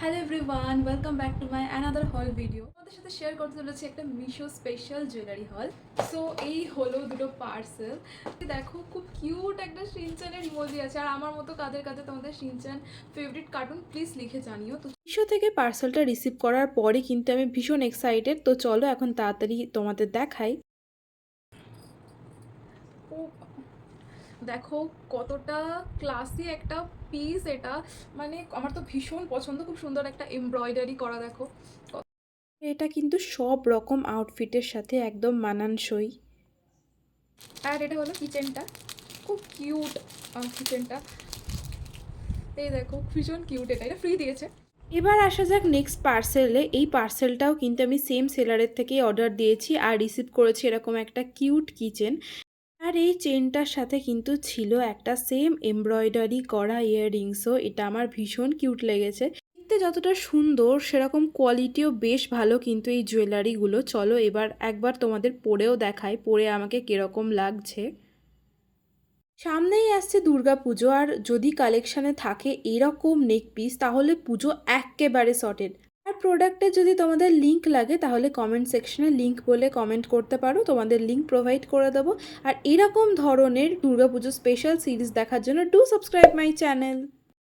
Hello everyone, welcome back to my another হল video. আমাদের সাথে শেয়ার করতে চলেছি একটা মিশো স্পেশাল জুয়েলারি হল। সো এই হলো দুটো পার্সেল। দেখো খুব কিউট একটা শিনচানের ইমোজি আছে। আর আমার মতো কাদের কাছে তোমাদের শিনচান ফেভারিট কার্টুন প্লিজ লিখে জানিও। তো মিশো থেকে পার্সেলটা রিসিভ করার পরে কিন্তু আমি ভীষণ এক্সাইটেড। তো চলো এখন তাড়াতাড়ি তোমাদের দেখাই। ও দেখো কতটা ক্লাসি একটা পিস এটা, মানে আমার তো ভীষণ পছন্দ। খুব সুন্দর একটা এমব্রয়ডারি করা দেখো। এটা কিন্তু সব রকম আউটফিটের সাথে একদম মানানসই। আর এটা হলো কিচেনটা, খুব কিউট কিচেনটা। এই দেখো ভীষণ কিউট, এটা ফ্রি দিয়েছে। এবার আসা যাক নেক্সট পার্সেলে। এই পার্সেলটাও কিন্তু আমি সেম সেলারের থেকেই অর্ডার দিয়েছি আর রিসিভ করেছি এরকম একটা কিউট কিচেন। আর এই চেনটার সাথে কিন্তু ছিল একটা সেম এমব্রয়ডারি করা ইয়াররিংসও। এটা আমার ভীষণ কিউট লেগেছে। দেখতে যতটা সুন্দর সেরকম কোয়ালিটিও বেশ ভালো কিন্তু এই জুয়েলারিগুলো। চলো এবার একবার তোমাদের পরেও দেখাই, পরে আমাকে কিরকম লাগছে। সামনেই আসছে দুর্গাপুজো, আর যদি কালেকশানে থাকে এরকম নেক পিস তাহলে পুজো এক্কেবারে সর্টেড। আর প্রোডাক্টের যদি তোমাদের লিঙ্ক লাগে তাহলে কমেন্ট সেকশনে লিঙ্ক বলে কমেন্ট করতে পারো, তোমাদের লিঙ্ক প্রোভাইড করে দেবো। আর এরকম ধরনের দুর্গাপুজো স্পেশাল সিরিজ দেখার জন্য ডু সাবস্ক্রাইব মাই চ্যানেল।